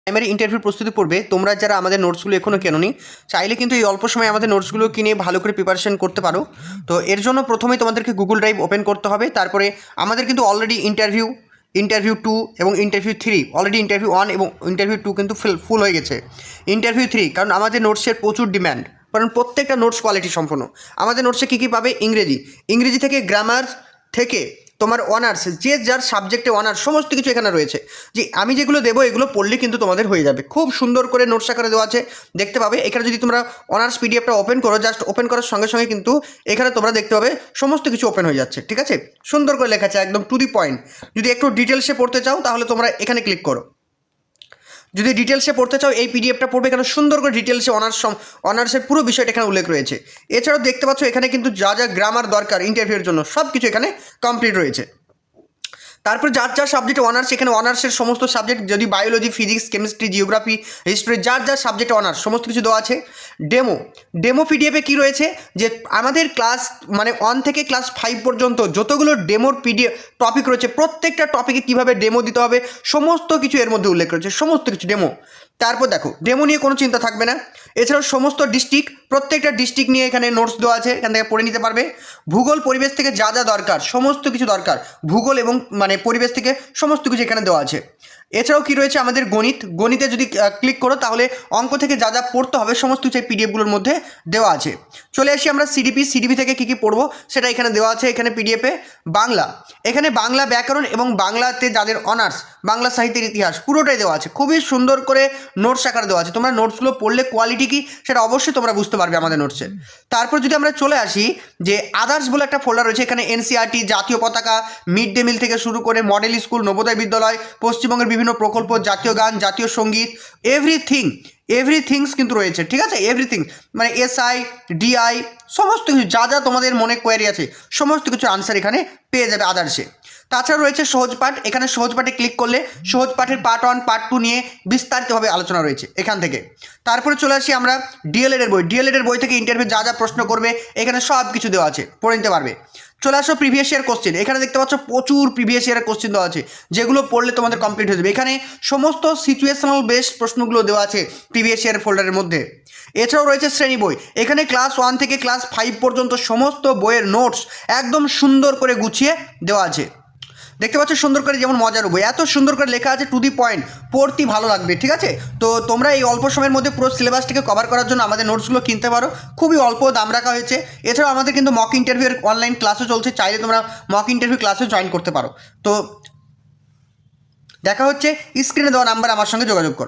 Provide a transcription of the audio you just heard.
Primary interview প্রস্তুতি পড়বে তোমরা যারা আমাদের নোটসগুলো এখনও কেনোনি, চাইলে কিন্তু এই অল্প সময় আমাদের নোটসগুলো কিনে ভালো করে প্রিপারেশন করতে পারো। তো এর জন্য প্রথমেই তোমাদেরকে গুগল ড্রাইভ ওপেন করতে হবে। তারপরে আমাদের কিন্তু অলরেডি ইন্টারভিউ 2 এবং ইন্টারভিউ 3, অলরেডি ইন্টারভিউ 1 এবং ইন্টারভিউ 2 কিন্তু ফুল হয়ে গেছে। ইন্টারভিউ 3, কারণ আমাদের নোটসের প্রচুর ডিম্যান্ড, কারণ প্রত্যেকটা নোটস কোয়ালিটি সম্পন্ন। আমাদের নোটসে কী কী পাবে? ইংরেজি থেকে গ্রামার থেকে তোমার অনার্স, যে যার সাবজেক্টে অনার্স, সমস্ত কিছু এখানে রয়েছে। যে আমি যেগুলো দেবো এগুলো পড়লে কিন্তু তোমাদের হয়ে যাবে। খুব সুন্দর করে নোটস আকারে দেওয়া আছে, দেখতে পাবে। এখানে যদি তোমরা অনার্স পিডিএফটা ওপেন করো, জাস্ট ওপেন করার সঙ্গে সঙ্গে কিন্তু এখানে তোমরা দেখতে পাবে সমস্ত কিছু ওপেন হয়ে যাচ্ছে, ঠিক আছে? সুন্দর করে লেখা আছে, একদম টু দি পয়েন্ট। যদি একটু ডিটেলসে পড়তে চাও তাহলে তোমরা এখানে ক্লিক করো। যদি ডিটেলসে পড়তে চাও এই পিডিএফটা পড়বে, এখানে সুন্দর করে ডিটেলসে অনার্সের পুরো বিষয়টা এখানে উল্লেখ রয়েছে। এছাড়াও দেখতে পাচ্ছ এখানে কিন্তু যা যা গ্রামার দরকার ইন্টারভিউর জন্য সব কিছু এখানে কমপ্লিট রয়েছে। তারপর যার যার সাবজেক্টে অনার্স, এখানে অনার্সের সমস্ত সাবজেক্ট, যদি biology, physics, chemistry, geography, history, যার যার সাবজেক্টে অনার্স সমস্ত কিছু দেওয়া আছে। ডেমো পিডিএফে কী রয়েছে, যে আমাদের ক্লাস 1 থেকে ক্লাস 5 পর্যন্ত যতগুলো ডেমোর পিডিএফ টপিক রয়েছে, প্রত্যেকটা টপিকে কীভাবে ডেমো দিতে হবে সমস্ত কিছু এর মধ্যে উল্লেখ রয়েছে, সমস্ত কিছু ডেমো। তারপর দেখো ডেমো নিয়ে কোনো চিন্তা থাকবে না। এছাড়াও সমস্ত ডিস্ট্রিক্ট, প্রত্যেকটা ডিস্ট্রিক্ট নিয়ে এখানে নোটস দেওয়া আছে, এখান থেকে পড়ে নিতে পারবে। ভূগোল পরিবেশ থেকে যা যা দরকার সমস্ত কিছু দরকার, ভূগোল এবং পরিবেশ থেকে সমস্ত কিছু এখানে দেওয়া আছে। এছাড়াও কী রয়েছে আমাদের গণিতে যদি ক্লিক করো তাহলে অঙ্ক থেকে যা যা পড়তে হবে সমস্ত কিছু এই পিডিএফগুলোর মধ্যে দেওয়া আছে। চলে আসি আমরা সিডিপি থেকে কী কী পড়বো সেটা এখানে দেওয়া আছে। এখানে পিডিএফে এখানে বাংলা ব্যাকরণ এবং বাংলাতে যাদের অনার্স, বাংলা সাহিত্যের ইতিহাস পুরোটাই দেওয়া আছে। খুবই সুন্দর করে নোটস আকারে দেওয়া আছে। তোমরা নোটসগুলো পড়লে কোয়ালিটি কী সেটা অবশ্যই তোমরা বুঝতে পারবে আমাদের নোটসে। তারপর যদি আমরা চলে আসি যে আদার্স বলে একটা ফোল্ডার রয়েছে, এখানে এনসিইআরটি, জাতীয় পতাকা, মিড ডে মিল থেকে শুরু করে মডেল স্কুল, নবোদয় বিদ্যালয়, পশ্চিমবঙ্গের বিভিন্ন প্রকল্প, জাতীয় গান, জাতীয় সঙ্গীত, এভরিথিংস কিন্তু রয়েছে, ঠিক আছে? এভরিথিং এসআই, ডিআই, সমস্ত কিছু যা যা তোমাদের মনে কোয়ারি আছে সমস্ত কিছু আনসার এখানে পেয়ে যাবে আদার্সে। তাছাড়া রয়েছে সহজ পাঠ। এখানে সহজ পাঠে ক্লিক করলে সহজ পাঠের পার্ট 1, পার্ট 2 নিয়ে বিস্তারিতভাবে আলোচনা রয়েছে এখান থেকে। তারপরে চলে আসি আমরা ডিএলএডের বই থেকে ইন্টারভিউ যা যা প্রশ্ন করবে এখানে সব কিছু দেওয়া আছে, পড়ে নিতে পারবে। চলে আসো প্রিভিয়াস ইয়ার কোশ্চেন। এখানে দেখতে পাচ্ছ প্রচুর প্রিভিয়াস ইয়ারের কোশ্চেন দেওয়া আছে, যেগুলো পড়লে তোমাদের কমপ্লিট হয়ে যাবে। এখানে সমস্ত সিচুয়েশনাল বেসড প্রশ্নগুলো দেওয়া আছে প্রিভিয়াস ইয়ার ফোল্ডারের মধ্যে। এছাড়াও রয়েছে শ্রেণী বই। এখানে ক্লাস 1 থেকে ক্লাস 5 পর্যন্ত সমস্ত বইয়ের নোটস একদম সুন্দর করে গুছিয়ে দেওয়া আছে। দেখতে পাচ্ছ সুন্দর করে, যেমন মজার বই, এত সুন্দর করে লেখা আছে, টু দি পয়েন্ট, পড়তে ভালো লাগবে, ঠিক আছে? তো তোমরা এই অল্প সময়ের মধ্যে পুরো সিলেবাসটিকে কভার করার জন্য আমাদের নোটসগুলো কিনতে পারো। খুবই অল্প দাম রাখা হয়েছে। এছাড়াও আমাদের কিন্তু মক ইন্টারভিউয়ের অনলাইন ক্লাসও চলছে, চাইলে তোমরা মক ইন্টারভিউ ক্লাসেও জয়েন করতে পারো। তো দেখা হচ্ছে স্ক্রিনে দেওয়া নাম্বার, আমার সঙ্গে যোগাযোগ করো।